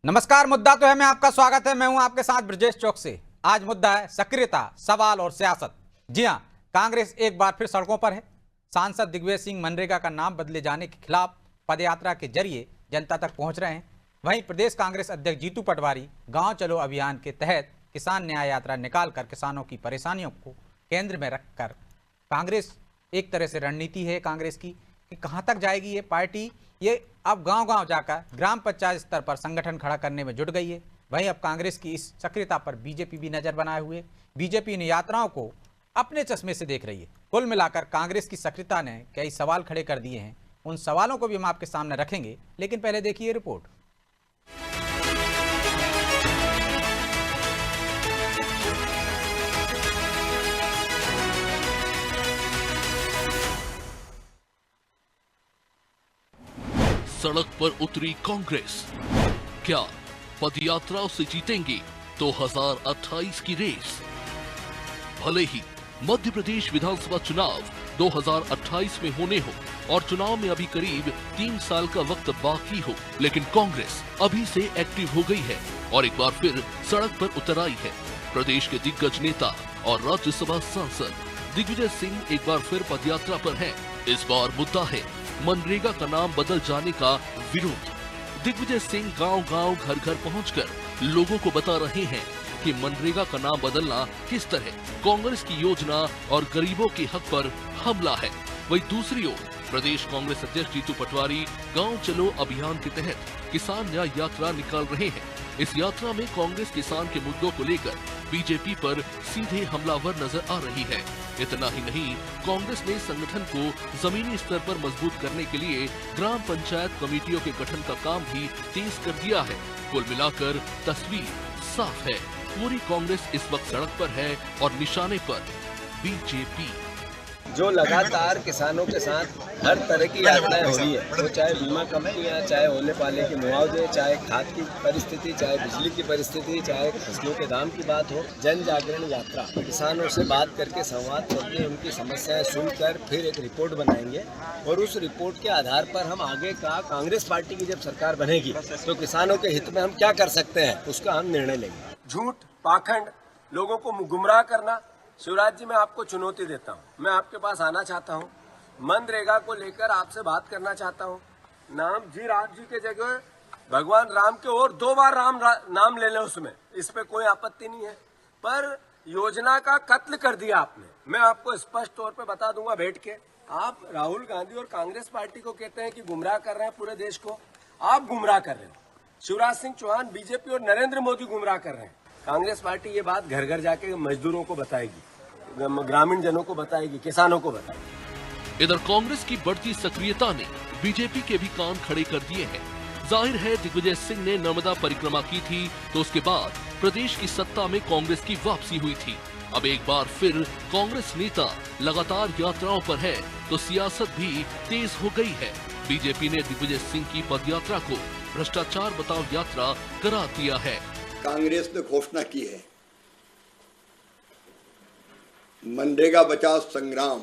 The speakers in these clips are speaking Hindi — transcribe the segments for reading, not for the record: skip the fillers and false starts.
नमस्कार। मुद्दा तो है मैं आपका स्वागत है। मैं हूं आपके साथ ब्रजेश चौक से। आज मुद्दा है सक्रियता, सवाल और सियासत। जी हां, कांग्रेस एक बार फिर सड़कों पर है। सांसद दिग्विजय सिंह मनरेगा का नाम बदले जाने के खिलाफ पदयात्रा के जरिए जनता तक पहुंच रहे हैं। वहीं प्रदेश कांग्रेस अध्यक्ष जीतू पटवारी गांव चलो अभियान के तहत किसान न्याय यात्रा निकालकर किसानों की परेशानियों को केंद्र में रखकर कांग्रेस एक तरह से रणनीति है कांग्रेस की कि कहां तक जाएगी ये पार्टी। ये अब गांव-गांव जाकर ग्राम पंचायत स्तर पर संगठन खड़ा करने में जुट गई है। वहीं अब कांग्रेस की इस सक्रियता पर बीजेपी भी नजर बनाए हुए। बीजेपी इन यात्राओं को अपने चश्मे से देख रही है। कुल मिलाकर कांग्रेस की सक्रियता ने कई सवाल खड़े कर दिए हैं। उन सवालों को भी हम आपके सामने रखेंगे, लेकिन पहले देखिए रिपोर्ट। सड़क पर उतरी कांग्रेस, क्या पदयात्राओं से जीतेंगे 2028 की रेस? भले ही मध्य प्रदेश विधानसभा चुनाव 2028 में होने हो और चुनाव में अभी करीब 3 साल का वक्त बाकी हो, लेकिन कांग्रेस अभी से एक्टिव हो गई है और एक बार फिर सड़क पर उतर आई है। प्रदेश के दिग्गज नेता और राज्यसभा सांसद दिग्विजय सिंह एक बार फिर पदयात्रा पर हैं। इस बार मुद्दा है मनरेगा का नाम बदल जाने का विरोध। दिग्विजय सिंह गांव-गांव, घर-घर पहुंचकर लोगों को बता रहे हैं कि मनरेगा का नाम बदलना किस तरह कांग्रेस की योजना और गरीबों के हक पर हमला है। वहीं दूसरी ओर प्रदेश कांग्रेस अध्यक्ष जीतू पटवारी गांव चलो अभियान के तहत किसान न्याय यात्रा निकाल रहे हैं। इस यात्रा में कांग्रेस किसान के मुद्दों को लेकर बीजेपी पर सीधे हमलावर नजर आ रही है। इतना ही नहीं, कांग्रेस ने संगठन को जमीनी स्तर पर मजबूत करने के लिए ग्राम पंचायत कमेटियों के गठन का काम भी तेज कर दिया है। कुल मिलाकर तस्वीर साफ है, पूरी कांग्रेस इस वक्त सड़क पर है और निशाने पर बीजेपी। जो लगातार किसानों के साथ हर तरह की यात्राएं हो रही है, वो चाहे बीमा कंपनियां, चाहे होने वाले के मुआवजे, चाहे खाद की परिस्थिति, चाहे बिजली की परिस्थिति, चाहे फसलों के दाम की बात हो, जन जागरण यात्रा किसानों से बात करके संवाद करके उनकी समस्याएं सुनकर फिर एक रिपोर्ट बनाएंगे और उस रिपोर्ट के आधार पर हम आगे का कांग्रेस पार्टी की जब सरकार बनेगी तो किसानों के हित में हम क्या कर सकते हैं उसका हम निर्णय लेंगे। झूठ, पाखंड, लोगों को गुमराह करना, शिवराज जी मैं आपको चुनौती देता हूं। मैं आपके पास आना चाहता हूं, मनरेगा को लेकर आपसे बात करना चाहता हूं। नाम जी राम जी के जगह भगवान राम के और 2 बार नाम ले लें, उसमें इस पे कोई आपत्ति नहीं है, पर योजना का कत्ल कर दिया आपने। मैं आपको स्पष्ट तौर पे बता दूंगा बैठ के। आप राहुल गांधी और कांग्रेस पार्टी को कहते हैं कि गुमराह कर रहे हैं पूरे देश को, आप गुमराह कर रहे हो। शिवराज सिंह चौहान, बीजेपी और नरेंद्र मोदी गुमराह कर रहे हैं। कांग्रेस पार्टी ये बात घर घर जाके मजदूरों को बताएगी, ग्रामीण जनों को बताएगी, किसानों को बताएगी। इधर कांग्रेस की बढ़ती सक्रियता ने बीजेपी के भी कान खड़े कर दिए हैं। जाहिर है दिग्विजय सिंह ने नर्मदा परिक्रमा की थी तो उसके बाद प्रदेश की सत्ता में कांग्रेस की वापसी हुई थी। अब एक बार फिर कांग्रेस नेता लगातार यात्राओं पर है तो सियासत भी तेज हो गई है। बीजेपी ने दिग्विजय सिंह की पदयात्रा को भ्रष्टाचार बचाओ यात्रा करार दिया है। कांग्रेस ने घोषणा की है मनरेगा बचाओ संग्राम।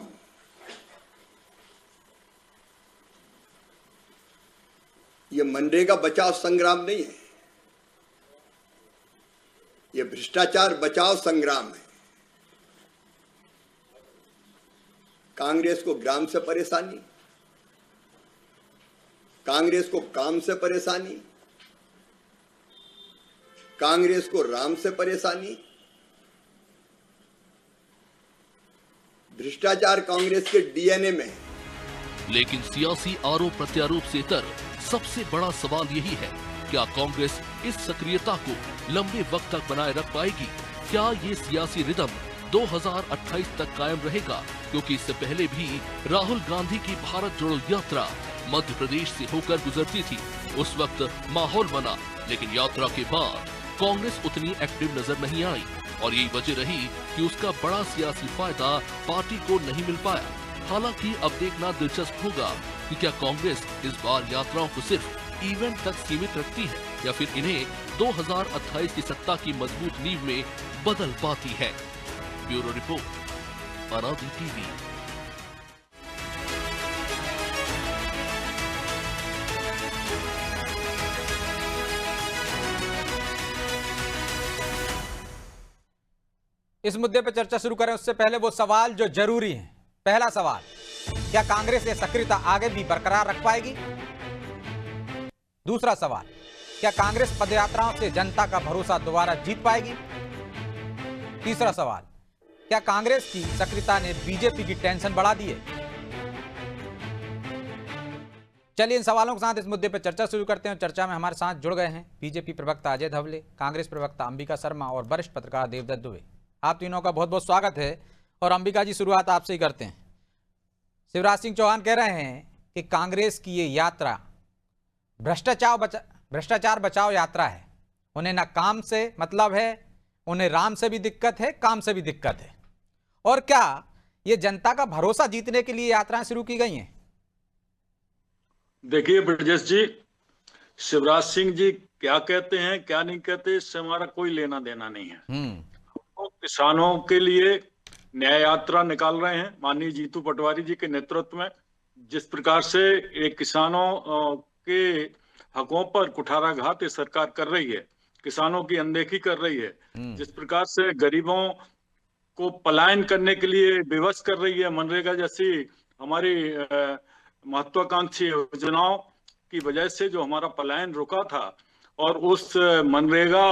ये मनरेगा बचाओ संग्राम नहीं है, ये भ्रष्टाचार बचाओ संग्राम है। कांग्रेस को ग्राम से परेशानी, कांग्रेस को काम से परेशानी, कांग्रेस को राम से परेशानी। भ्रष्टाचार कांग्रेस के डीएनए में है। लेकिन सियासी आरोप प्रत्यारोप से इतर सबसे बड़ा सवाल यही है, क्या कांग्रेस इस सक्रियता को लंबे वक्त तक बनाए रख पाएगी? क्या ये सियासी रिदम 2028 तक कायम रहेगा? क्योंकि इससे पहले भी राहुल गांधी की भारत जोड़ो यात्रा मध्य प्रदेश से होकर गुजरती थी। उस वक्त माहौल बना, लेकिन यात्रा के बाद कांग्रेस उतनी एक्टिव नजर नहीं आई और यही वजह रही कि उसका बड़ा सियासी फायदा पार्टी को नहीं मिल पाया। हालांकि अब देखना दिलचस्प होगा कि क्या कांग्रेस इस बार यात्राओं को सिर्फ इवेंट तक सीमित रखती है या फिर इन्हें 2028 की सत्ता की मजबूत नींव में बदल पाती है। ब्यूरो रिपोर्ट, अनादि टीवी। इस मुद्दे पर चर्चा शुरू करें उससे पहले वो सवाल जो जरूरी है। पहला सवाल, क्या कांग्रेस ये सक्रियता आगे भी बरकरार रख पाएगी? दूसरा सवाल, क्या कांग्रेस पदयात्राओं से जनता का भरोसा दोबारा जीत पाएगी? तीसरा सवाल, क्या कांग्रेस की सक्रियता ने बीजेपी की टेंशन बढ़ा दी है? चलिए इन सवालों के साथ इस मुद्दे पर चर्चा शुरू करते हैं। चर्चा में हमारे साथ जुड़ गए हैं बीजेपी प्रवक्ता अजय धवले, कांग्रेस प्रवक्ता अंबिका शर्मा और वरिष्ठ पत्रकार देवदत्त दुबे। आप तीनों का बहुत बहुत स्वागत है। और अंबिका जी, शुरुआत आपसे ही करते हैं। शिवराज सिंह चौहान कह रहे हैं कि कांग्रेस की ये यात्रा भ्रष्टाचार बचाओ यात्रा है। उन्हें ना काम से मतलब है, उन्हें राम से भी दिक्कत है, काम से भी दिक्कत है। और क्या ये जनता का भरोसा जीतने के लिए यात्राएं शुरू की गई हैं? देखिए ब्रजेश जी, शिवराज सिंह जी क्या कहते हैं क्या नहीं कहते, इससे हमारा कोई लेना देना नहीं है। तो किसानों के लिए न्याय यात्रा निकाल रहे हैं माननीय जीतू पटवारी जी के नेतृत्व में। जिस प्रकार से एक किसानों के हकों पर कुठाराघात ये सरकार कर रही है, किसानों की अनदेखी कर रही है, जिस प्रकार से गरीबों को पलायन करने के लिए विवश कर रही है, मनरेगा जैसी हमारी महत्वाकांक्षी योजनाओं की वजह से जो हमारा पलायन रुका था, और उस मनरेगा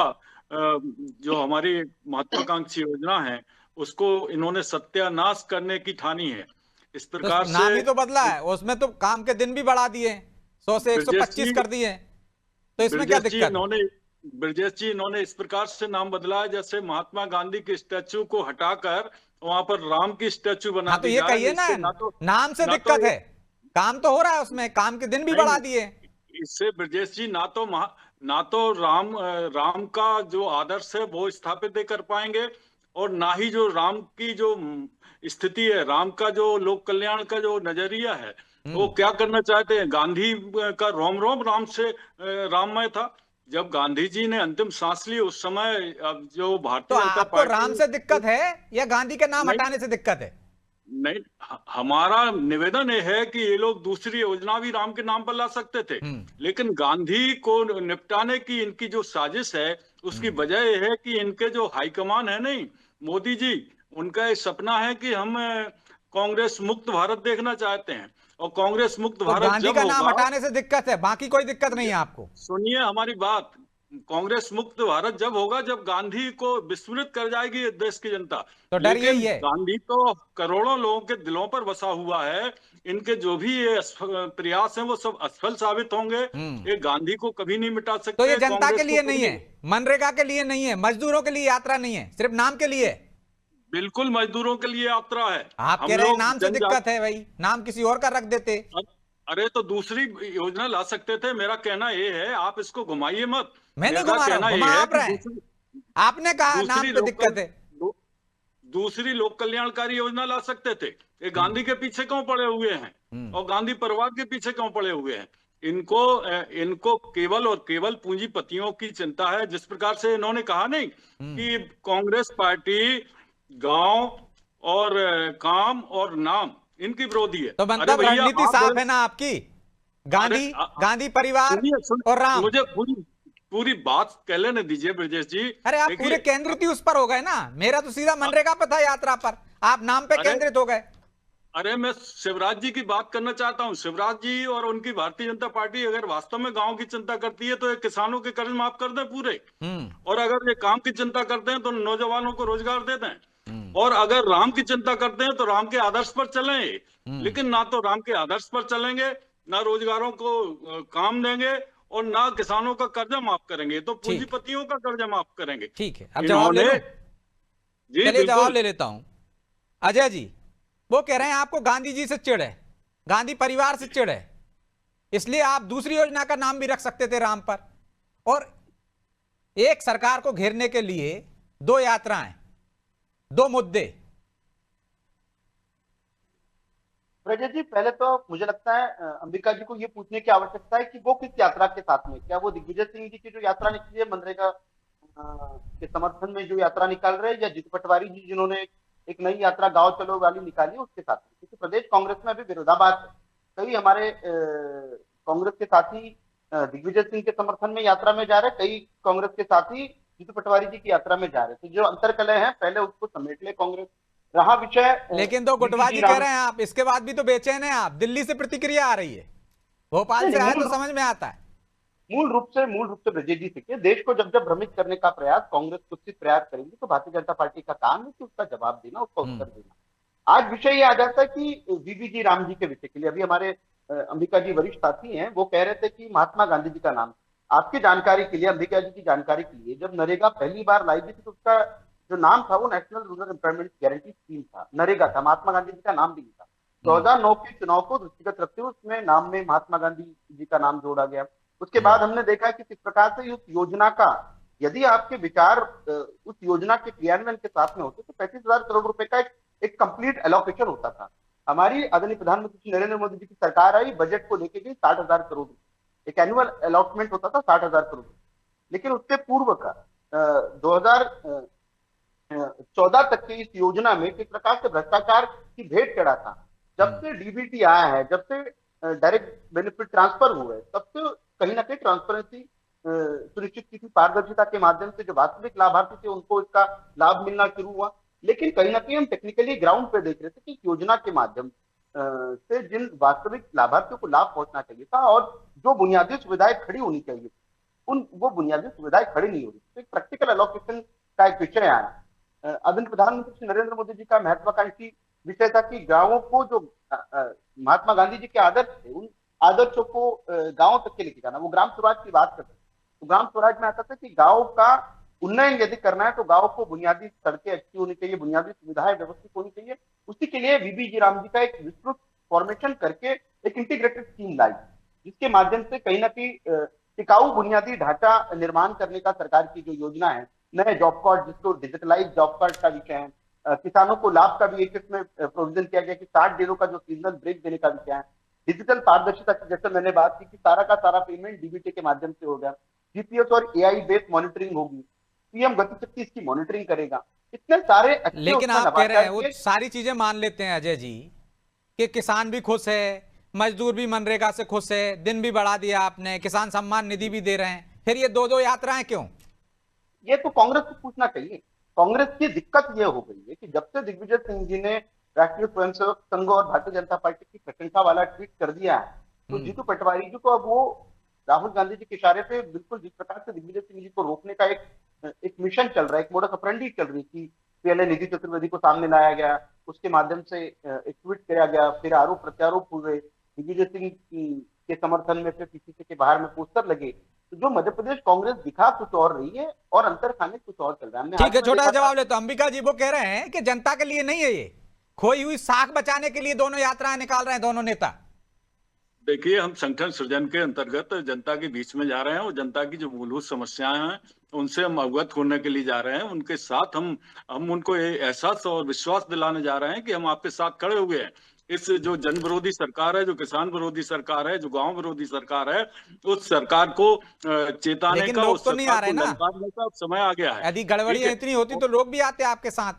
जो हमारी महत्वाकांक्षी योजना है उसको इन्होंने सत्यानाश करने की ठानी है। इस प्रकार से नाम ही तो बदला है, उसमें तो काम के दिन भी बढ़ा दिए, 100 से 125 कर दिए। तो इसमें क्या दिक्कत? ब्रजेश जी, इन्होंने इस प्रकार से नाम बदला है जैसे महात्मा गांधी के स्टैचू को हटाकर वहां पर राम की स्टैचू बना दी तो ये कहिए ना, नाम से दिक्कत है, काम तो हो रहा है, उसमें काम के दिन भी बढ़ा दिए। इससे ब्रजेश जी ना तो राम का जो आदर्श है वो स्थापित कर पाएंगे, और ना ही जो राम की जो स्थिति है, राम का जो लोक कल्याण का जो नजरिया है, वो क्या करना चाहते हैं। गांधी का रोम रोम राम से राममय था। जब गांधी जी ने अंतिम सांस ली उस समय जो भारतीय जनता पार्टी, राम से दिक्कत है या गांधी के नाम हटाने से दिक्कत है? नहीं, हमारा निवेदन ये है कि ये लोग दूसरी योजना भी राम के नाम पर ला सकते थे, लेकिन गांधी को निपटाने की इनकी जो साजिश है उसकी वजह यह है कि इनके जो हाईकमान है नहीं, मोदी जी, उनका ये सपना है कि हम कांग्रेस मुक्त भारत देखना चाहते हैं। और कांग्रेस मुक्त भारत गांधी का नाम हटाने से दिक्कत है, बाकी कोई दिक्कत नहीं है आपको। सुनिए हमारी बात, कांग्रेस मुक्त भारत जब होगा जब गांधी को विस्मृत कर जाएगी देश की जनता। तो डर यही है, गांधी तो करोड़ों लोगों के दिलों पर बसा हुआ है। इनके जो भी ये प्रयास हैं वो सब असफल साबित होंगे। ये गांधी को कभी नहीं मिटा सकते। तो ये जनता के लिए नहीं है, मनरेगा के लिए नहीं है, मजदूरों के लिए यात्रा नहीं है, सिर्फ नाम के लिए। बिल्कुल मजदूरों के लिए यात्रा है। आप कह रहे हैं नाम से दिक्कत है, भाई नाम किसी और का रख देते। अरे तो दूसरी योजना ला सकते थे। मेरा कहना ये है, आप इसको घुमाइए मत। मैं नहीं घुमा रहा हूं, आप रहे हैं। आपने कहा नाम पे दिक्कत है। दूसरी लोक कल्याणकारी योजना ला सकते थे। ये गांधी के पीछे क्यों पड़े हुए हैं और गांधी परिवार के पीछे क्यों पड़े हुए हैं? इनको केवल और केवल पूंजीपतियों की चिंता है। जिस प्रकार से इन्होंने कहा नहीं कि कांग्रेस पार्टी गांव और काम और नाम इनकी विरोधी है। तो मतलब रणनीति साफ है ना आपकी, गांधी परिवार और राम। मुझे पूरी बात कह लेने दीजिए ब्रजेश जी। अरे आप पूरे केंद्रित उस पर हो गए ना, मेरा तो सीधा मनरेगा पे था यात्रा पर, आप नाम पे केंद्रित हो गए। अरे मैं शिवराज जी की बात करना चाहता हूँ। शिवराज जी और उनकी भारतीय जनता पार्टी अगर वास्तव में गांव की चिंता करती है तो ये किसानों के कर्ज माफ कर दें पूरे, और अगर ये काम की चिंता करते हैं तो नौजवानों को रोजगार दे दें, और अगर राम की चिंता करते हैं तो राम के आदर्श पर चलें। लेकिन ना तो राम के आदर्श पर चलेंगे, ना रोजगारों को काम देंगे, और ना किसानों का कर्जा माफ करेंगे, तो पूंजीपतियों का कर्जा माफ करेंगे। ठीक है, अब जवाब ले लो। चलिए जवाब ले लेता हूं। अजय जी, वो कह रहे हैं आपको गांधी जी से चिढ़ है, गांधी परिवार से चिढ़ है, इसलिए आप दूसरी योजना का नाम भी रख सकते थे राम पर। और एक सरकार को घेरने के लिए दो यात्राएं, दो मुद्दे। प्रजय जी, पहले तो मुझे लगता है अंबिका जी को ये पूछने की आवश्यकता है कि वो किस यात्रा के साथ में, क्या वो दिग्विजय सिंह जी की जो यात्रा निकली है मनरेगा के समर्थन में जो यात्रा निकाल रहे हैं, या जीतू पटवारी जी जिन्होंने एक नई यात्रा गांव चलो वाली निकाली उसके साथ में? क्योंकि प्रदेश कांग्रेस में अभी विरोधाभास है। कई हमारे कांग्रेस के साथी दिग्विजय सिंह के समर्थन में यात्रा में जा रहे, कई कांग्रेस के साथी जीतू पटवारी जी की यात्रा में जा रहे थे। जो अंतर्कलह है पहले उसको समेट ले कांग्रेस। रहा विषय लेकिन तो गुटबाजी कह रहे हैं आप, इसके बाद भी तो बेचैन है आप। दिल्ली से प्रतिक्रिया आ रही है, भोपाल से आए तो समझ में आता है। मूल रूप से ब्रजेश जी देखिए, देश को जब जब भ्रमित करने का प्रयास कांग्रेस कुछ प्रयास करेंगी तो भारतीय जनता पार्टी का काम है कि उसका जवाब देना, उसका उत्तर देना। आज विषय ये आ जाता है कि वीबी जी राम जी के विषय के लिए अभी हमारे अंबिका जी वरिष्ठ साथी हैं, वो कह रहे थे कि महात्मा गांधी जी का नाम, आपकी जानकारी के लिए, अंबिका जी की जानकारी के लिए, जब नरेगा पहली बार लाई गई थी तो उसका जो नाम था वो national rural employment guarantee scheme था, नरेगा था, महात्मा गांधी जी का नाम भी नहीं था। 2009 के चुनाव को दृष्टिगत रखते हुए उसमें नाम में महात्मा गांधी जी का नाम जोड़ा गया। उसके बाद हमने देखा कि किस प्रकार से उस योजना का, यदि आपके विचार उस योजना के क्रियान्वयन के साथ में होते तो 35,000 करोड़ रुपए का एक कंप्लीट एलोकेशन होता था। हमारी आदरणीय प्रधानमंत्री नरेंद्र मोदी जी की सरकार आई, बजट को लेके गई 60,000 करोड़, एक एनुअल अलॉटमेंट होता था 60,000 करोड़। लेकिन उसके पूर्व का 2014 तक की इस योजना में किस प्रकार से भ्रष्टाचार की भेंट चढ़ा था। जब से डीबीटी आया है, जब से डायरेक्ट बेनिफिट ट्रांसफर हुए, तब से कहीं ना कहीं ट्रांसपेरेंसी सुनिश्चित की थी, पारदर्शिता के माध्यम से जो वास्तविक लाभार्थी थे उनको इसका लाभ मिलना शुरू हुआ। लेकिन कहीं ना कहीं हम टेक्निकली ग्राउंड पे देख रहे थे कि योजना के माध्यम से जिन वास्तविक लाभार्थियों को लाभ पहुंचना चाहिए था और जो बुनियादी सुविधाएं खड़ी होनी चाहिए वो बुनियादी सुविधाएं खड़ी नहीं हो रही। तो एक प्रैक्टिकल एलोकेशन का एक विषय आया। आदरणीय प्रधानमंत्री श्री नरेंद्र मोदी जी का महत्वाकांक्षी विषय था कि गांवों को जो महात्मा गांधी जी के आदर्श थे, उन आदर्शों को गांव तक के लेके जाना। वो ग्राम स्वराज की बात करते थे, तो ग्राम स्वराज में आता था कि गांव का उन्नयन यदि करना है तो गांव को बुनियादी सड़कें अच्छी होनी चाहिए, बुनियादी सुविधाएं व्यवस्थित होनी चाहिए। उसी के लिए वीबी जी राम जी का एक विस्तृत फॉर्मेशन करके एक इंटीग्रेटेड स्कीम लाई, जिसके माध्यम से कहीं ना कहीं टिकाऊ बुनियादी ढांचा निर्माण करने का सरकार की जो योजना है, नए जॉब कार्ड, जिसको डिजिटलाइज जॉब कार्ड का विषय है, किसानों को लाभ का भी एक इसमें प्रोविजन किया गया कि 60 दिनों का जो सीजनल ब्रेक देने का विषय है, डिजिटल पारदर्शिता की, जैसे मैंने बात की कि सारा का सारा पेमेंट डीबीटी के माध्यम से हो गया, जीपीएस और एआई बेस्ड मॉनिटरिंग होगी, पीएम गति शक्ति इसकी मॉनिटरिंग करेगा। इतने सारे अच्छे, लेकिन आप कह रहे हैं वो सारी चीजें मान लेते हैं अजय जी कि किसान भी खुश है, मजदूर भी मनरेगा से खुश है, दिन भी बढ़ा दिया आपने, किसान सम्मान निधि भी दे रहे हैं, फिर ये दो यात्राएं क्यों? ये तो कांग्रेस को पूछना चाहिए। कांग्रेस की दिक्कत ये हो गई है कि जब से दिग्विजय सिंह जी ने राष्ट्रीय स्वयंसेवक संघ और भारतीय जनता पार्टी की प्रशंसा वाला ट्वीट कर दिया है, तो जीतू पटवारी जी को अब वो राहुल गांधी जी के इशारे पे बिल्कुल जिस प्रकार से दिग्विजय सिंह जी को रोकने का एक मिशन चल रहा है, एक मोडस ऑपरेंडी चल रही थी। पहले निधि चतुर्वेदी को सामने लाया गया, उसके माध्यम से एक ट्वीट किया गया, फिर आरोप प्रत्यारोप हुए, दिग्विजय सिंह के समर्थन में फिर पीसीसी के बाहर में पोस्टर लगे। तो जो मध्य प्रदेश कांग्रेस दिखा कुछ और रही है और अंतर खाने कुछ और चल रहा है। ठीक है, छोटा सा जवाब लेते। अंबिका जी वो कह रहे हैं कि जनता के लिए नहीं है, ये खोई हुई साख बचाने के लिए दोनों यात्राएं निकाल रहे हैं दोनों नेता। देखिए, हम संगठन सृजन के अंतर्गत जनता के बीच में जा रहे हैं और जनता की जो मूलभूत समस्याएं हैं उनसे हम अवगत होने के लिए जा रहे हैं। उनके साथ हम उनको एहसास और विश्वास दिलाने जा रहे हैं कि हम आपके साथ खड़े हुए हैं। इस जो जन विरोधी सरकार है, जो किसान विरोधी सरकार है, जो गांव विरोधी सरकार है, उस सरकार को चेताने का, उस तो नहीं आ रहे ना, ललकारने का समय आ गया है। यदि गड़बड़ियां इतनी होती तो लोग भी आते आपके साथ।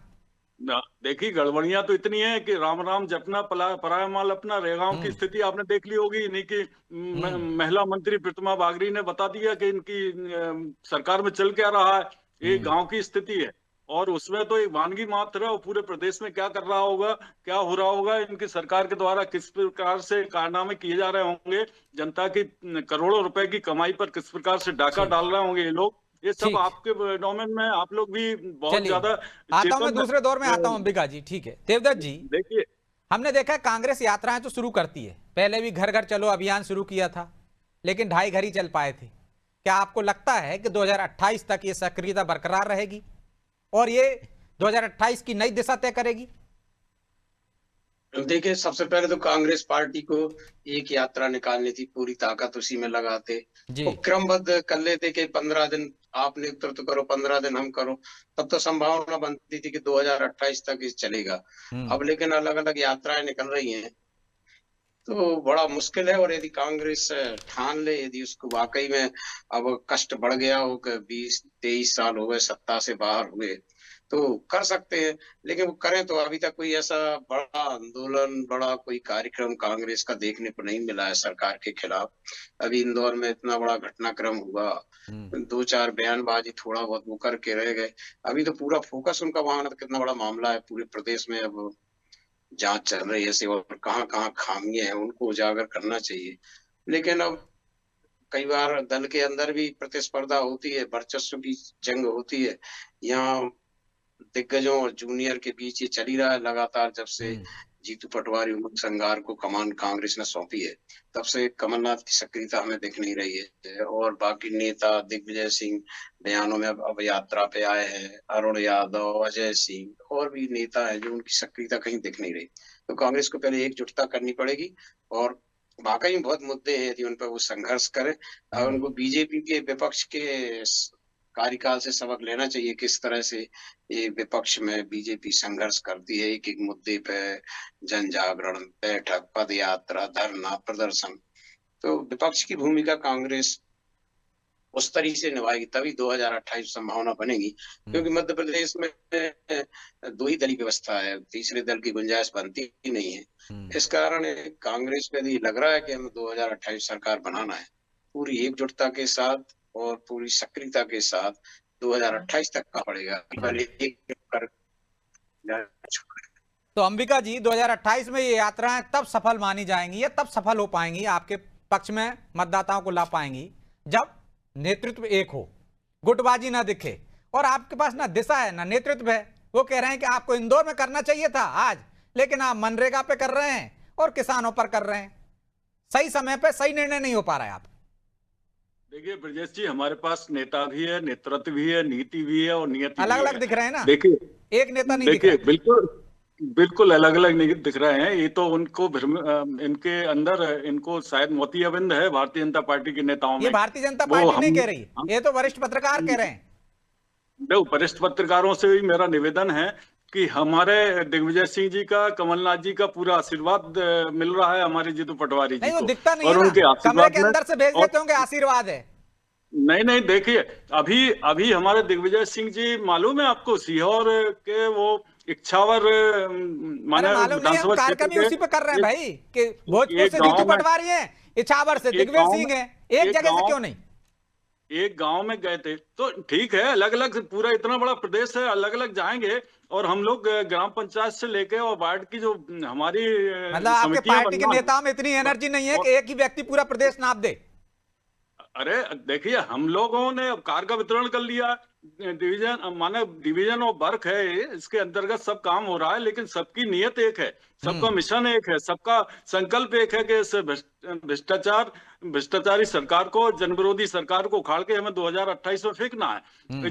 देखिए, गड़बड़ियां तो इतनी है कि राम राम जपना पराया माल अपना। रेगांव की स्थिति आपने देख ली होगी। इन्हीं की महिला मंत्री प्रतिमा बागरी ने बता दिया कि इनकी सरकार में चल क्या रहा है, ये गांव की स्थिति है। और उसमें तो एक वानगी मात्र है, और पूरे प्रदेश में क्या कर रहा होगा, क्या हो रहा होगा, इनकी सरकार के द्वारा किस प्रकार से कारनामे किए जा रहे होंगे, जनता की करोड़ों रुपए की कमाई पर किस प्रकार से डाका डाल रहे होंगे ये लोग, ये सब आपके डोमेन में आप लोग भी बहुत ज्यादा आता हूं। मैं दूसरे दौर में आता हूं अंबिका जी। ठीक है देवदत्त जी, देखिए हमने देखा कांग्रेस यात्राएं तो शुरू करती है, पहले भी घर घर चलो अभियान शुरू किया था, लेकिन 2.5 घर ही चल पाए थे। क्या आपको लगता है कि 2028 तक ये सक्रियता बरकरार रहेगी और ये 2028 की नई दिशा तय करेगी? देखिए, सबसे पहले तो कांग्रेस पार्टी को एक यात्रा निकालनी थी, पूरी ताकत उसी में लगाते, वो क्रमबद्ध कर लेते कि 15 दिन आप नेतृत्व करो, 15 दिन हम करो, तब तो संभावना बनती थी कि 2028 तक इस चलेगा। अब लेकिन अलग अलग यात्राएं निकल रही हैं तो बड़ा मुश्किल है। और यदि कांग्रेस ठान ले, यदि उसको वाकई में अब कष्ट बढ़ गया हो कि 20-23 साल हो गए सत्ता से बाहर हुए, तो कर सकते हैं, लेकिन वो करें तो अभी तक कोई ऐसा बड़ा आंदोलन, बड़ा कोई कार्यक्रम कांग्रेस का देखने को नहीं मिला है सरकार के खिलाफ। अभी इंदौर में इतना बड़ा घटनाक्रम हुआ, 2-4 बयानबाजी थोड़ा बहुत वो करके रह गए। अभी तो पूरा फोकस उनका वहां, कितना बड़ा मामला है पूरे प्रदेश में, अब जांच चल रही है और कहाँ कहाँ खामियां हैं उनको उजागर करना चाहिए। लेकिन अब कई बार दल के अंदर भी प्रतिस्पर्धा होती है, वर्चस्व की जंग होती है। यहाँ दिग्गजों और जूनियर के बीच ये चल ही रहा है लगातार। जब से जीतू पटवारी उमंग संगार को कमान कांग्रेस ने सौंपी है, तब से कमलनाथ की सक्रियता हमें दिख नहीं रही है। और बाकी नेता दिग्विजय सिंह बयानों में अब यात्रा पे आए हैं, अरुण यादव, अजय सिंह और भी नेता हैं जो उनकी सक्रियता कहीं दिख नहीं रही। तो कांग्रेस को पहले एकजुटता करनी पड़ेगी और वाकई में बहुत मुद्दे हैं, यदि उन पर वो संघर्ष करें। और उनको बीजेपी के विपक्ष के कार्यकाल से सबक लेना चाहिए, किस तरह से ये विपक्ष में बीजेपी संघर्ष करती है एक एक मुद्दे पे, जन जागरण, बैठक, पद यात्रा, धरना, प्रदर्शन। तो विपक्ष की भूमिका कांग्रेस उस तरीके से निभाएगी, तभी 2028 संभावना बनेगी। क्योंकि मध्य प्रदेश में 2 ही दलीय व्यवस्था है, तीसरे दल की गुंजाइश बनती ही नहीं है। इस कारण कांग्रेस को यदि लग रहा है कि हमें 2028 सरकार बनाना है, पूरी एकजुटता के साथ और पूरी सक्रियता के साथ 2028 तक का पड़ेगा। तो अंबिका जी, 2028 में ये यात्राएं तब सफल मानी जाएंगी या तब सफल हो पाएंगी, आपके पक्ष में मतदाताओं को ला पाएंगी, जब नेतृत्व एक हो, गुटबाजी ना दिखे और आपके पास ना दिशा है ना नेतृत्व है। वो कह रहे हैं कि आपको इंदौर में करना चाहिए था आज, लेकिन आप मनरेगा पे कर रहे हैं और किसानों पर कर रहे हैं। सही समय पे सही निर्णय नहीं हो पा रहा है आप। देखिए ब्रजेश जी, हमारे पास नेता भी है, नेतृत्व भी है, नीति भी है और नियति अलग भी अलग है। दिख रहे हैं ना, देखिए एक नेता नहीं दिख रहा है। बिल्कुल बिल्कुल अलग अलग दिख रहे हैं। ये तो उनको इनके अंदर इनको शायद मोतियाबिंद है भारतीय जनता पार्टी के नेताओं में। ये भारतीय जनता पार्टी नहीं कह रही, ये तो वरिष्ठ पत्रकार कह रहे हैं। देखो, वरिष्ठ पत्रकारों से भी मेरा निवेदन है कि हमारे दिग्विजय सिंह जी का, कमलनाथ जी का पूरा आशीर्वाद मिल रहा है हमारे जीतू पटवारी जी नहीं, वो को। दिखता नहीं और है ना, उनके कमरे के आशीर्वाद अंदर से भेज देते होंगे आशीर्वाद है। नहीं, देखिए अभी हमारे दिग्विजय सिंह जी, मालूम है आपको, सीहोर के वो इच्छावर माने विधानसभा कार्यक्रम ही उसी पे कर रहे हैं भाई, कि भोजपुर से जीतू पटवारी है, इच्छावर से दिग्विजय सिंह है, एक जगह से क्यों नहीं? एक गांव में गए थे तो ठीक है, अलग अलग पूरा इतना बड़ा प्रदेश है, अलग अलग जाएंगे। और हम लोग ग्राम पंचायत से लेके और वार्ड की जो हमारी मतलब आपके पार्टी के नेताओं में इतनी एनर्जी नहीं है कि एक ही व्यक्ति पूरा प्रदेश नाप दे। अरे देखिए, हम लोगों ने कार का वितरण कर लिया, डिवीजन ऑफ वर्क है, इसके अंतर्गत सब काम हो रहा है, लेकिन सबकी नियत एक है, सबका मिशन एक है, सबका संकल्प एक है कि इस भ्रष्टाचारी सरकार को, जनविरोधी सरकार को उखाड़ के हमें 2028 में फेंकना है।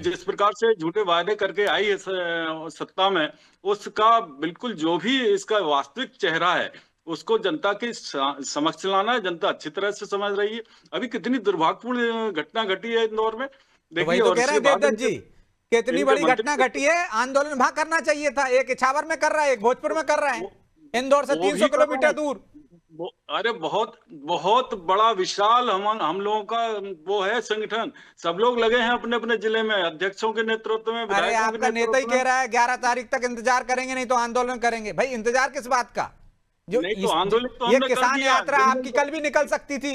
जिस प्रकार से झूठे वायदे करके आई है सत्ता में, उसका बिल्कुल जो भी इसका वास्तविक चेहरा है उसको जनता के समक्ष लाना है। जनता अच्छी तरह से समझ रही है। अभी कितनी दुर्भाग्यपूर्ण घटना घटी है इंदौर में, देखिए। तो कह रहे हैं देवदत्त जी, कितनी बड़ी घटना घटी है, आंदोलन वहां करना चाहिए था। एक इछावर में कर रहा है, एक भोजपुर में कर रहा है, इंदौर से 300 किलोमीटर दूर। अरे बहुत बहुत बड़ा विशाल हम लोगों का वो है संगठन, सब लोग लगे हैं अपने अपने जिले में, अध्यक्षों के नेतृत्व में। अरे आपका नेता ही कह रहा है 11 तारीख तक इंतजार करेंगे, नहीं तो आंदोलन करेंगे। भाई इंतजार किस बात का? जो नहीं तो आंदोलन तो ये किसान यात्रा आपकी कल भी निकल सकती थी।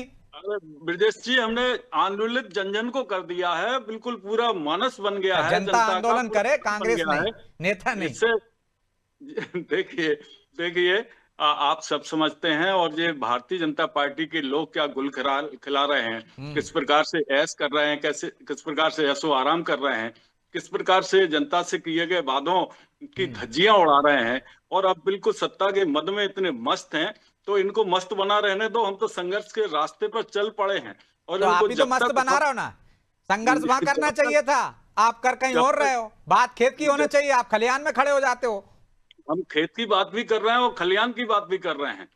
ब्रजेश जी, हमने आंदोलित जन को कर दिया है, बिल्कुल पूरा मानस बन गया है। जनता आंदोलन करे, कांग्रेस नहीं, नेता नहीं। देखिए आप सब समझते हैं, और ये भारतीय जनता पार्टी के लोग क्या गुल खिला रहे हैं, किस प्रकार से ऐश कर रहे हैं, किस प्रकार से ऐशो आराम कर रहे हैं, किस प्रकार से जनता से किए गए वादों की धज्जियां उड़ा रहे हैं, और अब बिल्कुल सत्ता के मद में इतने मस्त हैं। तो इनको मस्त बना रहने दो, हम तो संघर्ष के रास्ते पर चल पड़े हैं। और तो आप ही तो मस्त बना रहे हो ना, संघर्ष वहां करना चाहिए था, आप कर कहीं और रहे हो। बात खेत की होना चाहिए, आप खलिहान में खड़े हो जाते हो। हम खेत की बात भी कर रहे हैं और खलिहान की बात भी कर रहे हैं,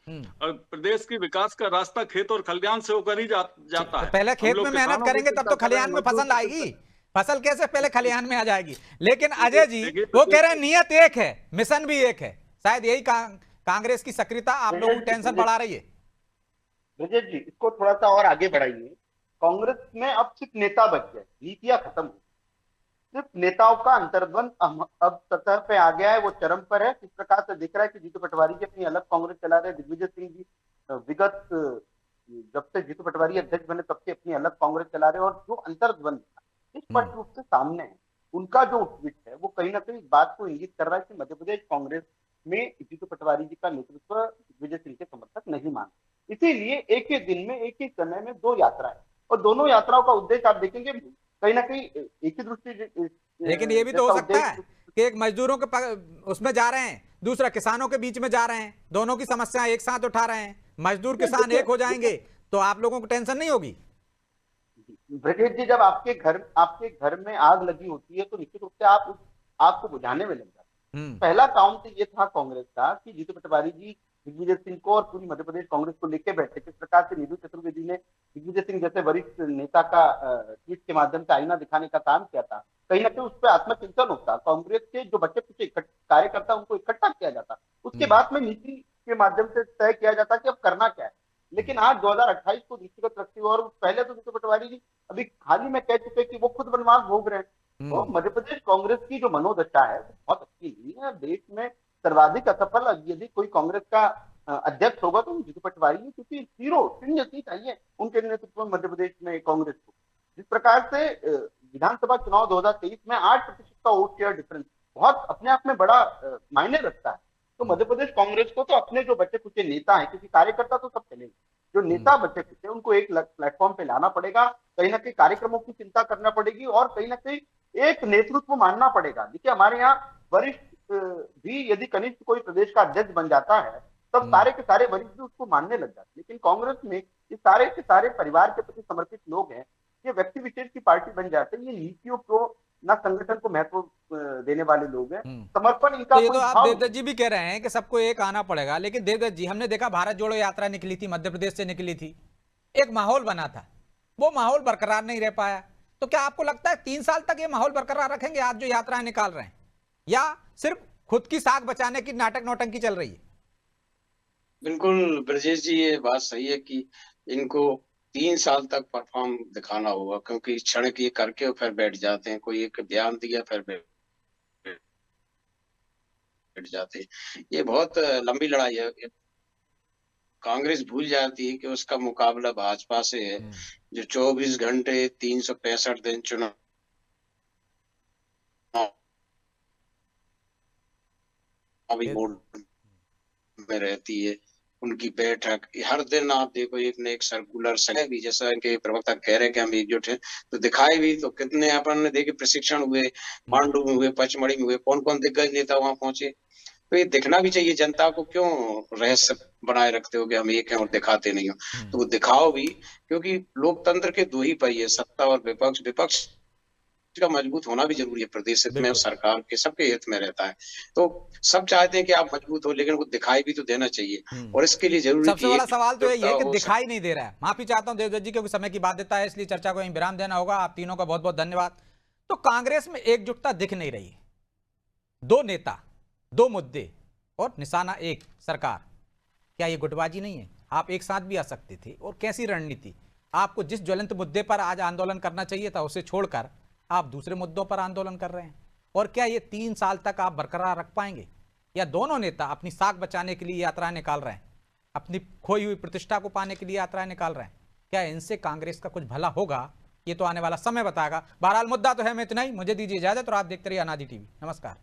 और प्रदेश की विकास का रास्ता खेत और खलिहान से होकर ही जाता है। पहले खेत में मेहनत करेंगे तब तो खलिहान में फसल आएगी, फसल कैसे पहले खलिहान में आ जाएगी। लेकिन अजय जी वो कह रहे हैं नियत एक है, मिशन भी एक है, शायद यही कांग्रेस की सक्रियता आप लोगों की टेंशन बढ़ा रही है। ब्रजेश जी, इसको थोड़ा सा और आगे बढ़ाइए। कांग्रेस में अब सिर्फ नेता बच गए, नीतियां खत्म हो। सिर्फ नेताओं का अंतर्द्वंद अब सतह पे आ गया है, वो चरम पर है। इस प्रकार से दिख रहा है कि जीतू पटवारी जी अपनी अलग कांग्रेस चला रहे हैं, दिग्विजय सिंह जी विगत जब से जीतू पटवारी अध्यक्ष बने तब से अपनी अलग कांग्रेस चला रहे हैं, और जो अंतर्द्वंद इस स्पष्ट रूप से सामने है। उनका जो ट्वीट है वो कहीं ना कहीं इस बात को इंगित कर रहा है कि मध्य प्रदेश कांग्रेस में जीतू पटवारी जी का नेतृत्व दिग्विजय सिंह के समर्थक नहीं मानते। इसीलिए एक ही दिन में एक ही समय में दो यात्राएं, और दोनों यात्राओं का उद्देश्य आप देखेंगे कहीं ना कहीं एक ही दृष्टि। लेकिन ये भी तो हो सकता है कि एक मजदूरों के उसमें जा रहे हैं, दूसरा किसानों के बीच में जा रहे हैं, दोनों की समस्या एक साथ उठा रहे हैं, मजदूर किसान एक हो जाएंगे तो आप लोगों को टेंशन नहीं होगी। ब्रजेश जी, जब आपके घर में आग लगी होती है तो निश्चित रूप से आप उस आग को बुझाने में लग जाते हैं। पहला काम तो ये था कांग्रेस का कि जीतू पटवारी जी दिग्विजय सिंह को और पूरी मध्य प्रदेश कांग्रेस को लेकर बैठे। किस प्रकार से नीतू चतुर्वेदी ने दिग्विजय सिंह जैसे वरिष्ठ नेता का ट्वीट के माध्यम से आईना दिखाने का काम किया था, कहीं ना कहीं उस पर आत्मचिंतन होता, कांग्रेस के जो बच्चे कुछ कार्यकर्ता उनको इकट्ठा किया जाता, उसके बाद में नीति के माध्यम से तय किया जाता कि अब करना क्या है। लेकिन आज 2028 को दृष्टिगत रखते हुए, और पहले तो जीतू पटवारी जी अभी हाल ही में कह चुके कि वो खुद वनवास भोग रहे हैं, तो मध्य प्रदेश कांग्रेस की जो मनोदशा है वो बहुत अच्छी नहीं है। देश में सर्वाधिक असफल यदि कोई कांग्रेस का अध्यक्ष होगा तो जीतू पटवारी है, क्योंकि 0 सीट आई है उनके नेतृत्व में मध्य प्रदेश में कांग्रेस को। जिस प्रकार से विधानसभा चुनाव 2023 में 8% का वोट शेयर डिफरेंस बहुत अपने आप में बड़ा मायने रखता है। तो मध्य प्रदेश कांग्रेस को तो अपने जो बचे कुचे नेता हैं, क्योंकि कार्यकर्ता तो सब चलेंगे, जो नेता बचे कुचे उनको एक प्लेटफॉर्म पे लाना पड़ेगा, कहीं ना कहीं कार्यक्रमों की चिंता करना पड़ेगी, और कहीं ना कहीं एक नेतृत्व मानना पड़ेगा। देखिए हमारे यहाँ वरिष्ठ भी यदि कनिष्ठ कोई प्रदेश का अध्यक्ष बन जाता है तब सारे के सारे वरिष्ठ भी उसको मानने लग जाते हैं। लेकिन कांग्रेस में ये सारे के सारे परिवार के प्रति समर्पित लोग हैं, ये व्यक्ति विशेष की पार्टी बन जाते हैं, ये नीतियों को ना संगठन को महत्व देने वाले लोग हैं, समर्पण इनका। तो ये तो आप देवदत्त जी भी कह रहे हैं कि सबको एक आना पड़ेगा, लेकिन देवदत्त जी हमने देखा भारत जोड़ो यात्रा निकली थी, मध्य प्रदेश से निकली थी, एक माहौल बना था, वो माहौल बरकरार नहीं रह पाया। तो क्या आपको लगता है 3 साल तक ये माहौल बरकरार रखेंगे आज जो यात्राएं निकाल रहे हैं, या सिर्फ खुद की साख बचाने की नाटक नौटंकी चल रही है? बिल्कुल ब्रजेश जी, ये बात सही है कि इनको 3 साल तक परफॉर्म दिखाना होगा, क्योंकि क्षण की करके फिर बैठ जाते हैं, कोई एक बयान दिया फिर बैठ जाते हैं। ये बहुत लंबी लड़ाई है। कांग्रेस भूल जाती है कि उसका मुकाबला भाजपा से है, जो 24 घंटे 365 दिन चुनाव मोड में रहती है। उनकी बैठक हर दिन आप देखो एक न एक सर्कुलर संघ भी, जैसा इनके प्रवक्ता कह रहे हैं कि हम एकजुट हैं, तो दिखाए भी तो कितने अपन ने देखे प्रशिक्षण हुए, मांडू में हुए, पचमढ़ी में हुए, कौन कौन दिग्गज नेता वहां पहुंचे। तो ये दिखना भी चाहिए जनता को, क्यों रहस्य बनाए रखते हो कि हम एक हैं और दिखाते नहीं हो। तो वो दिखाओ भी, क्योंकि लोकतंत्र के 2 ही पहिए, सत्ता और विपक्ष। विपक्ष का मजबूत होना भी जरूरी है प्रदेश हित में और सरकार के सबके हित में रहता है। तो सब चाहते हैं कि आप मजबूत हो, लेकिन वो दिखाई भी तो देना चाहिए, और इसके लिए जरूरी सबसे बड़ा सवाल तो यही है कि दिखाई नहीं दे रहा है। माफी चाहता हूं देवदत्त जी, क्योंकि समय की बाध्यता है, इसलिए चर्चा को यहीं विराम देना होगा। आप तीनों का बहुत बहुत धन्यवाद। तो कांग्रेस में एकजुटता दिख नहीं रही है, 2 नेता, 2 मुद्दे और निशाना एक सरकार। क्या ये गुटबाजी नहीं है? आप एक साथ भी आ सकते थे। और कैसी रणनीति? आपको जिस ज्वलंत मुद्दे पर आज आंदोलन करना चाहिए था उसे छोड़कर आप दूसरे मुद्दों पर आंदोलन कर रहे हैं। और क्या ये 3 साल तक आप बरकरार रख पाएंगे, या दोनों नेता अपनी साख बचाने के लिए यात्राएं निकाल रहे हैं, अपनी खोई हुई प्रतिष्ठा को पाने के लिए यात्राएं निकाल रहे हैं? क्या इनसे कांग्रेस का कुछ भला होगा? ये तो आने वाला समय बताएगा। बहरहाल मुद्दा तो है, मैं इतना ही। मुझे दीजिए इजाजत और आप देखते रहिए अनादि टीवी। नमस्कार।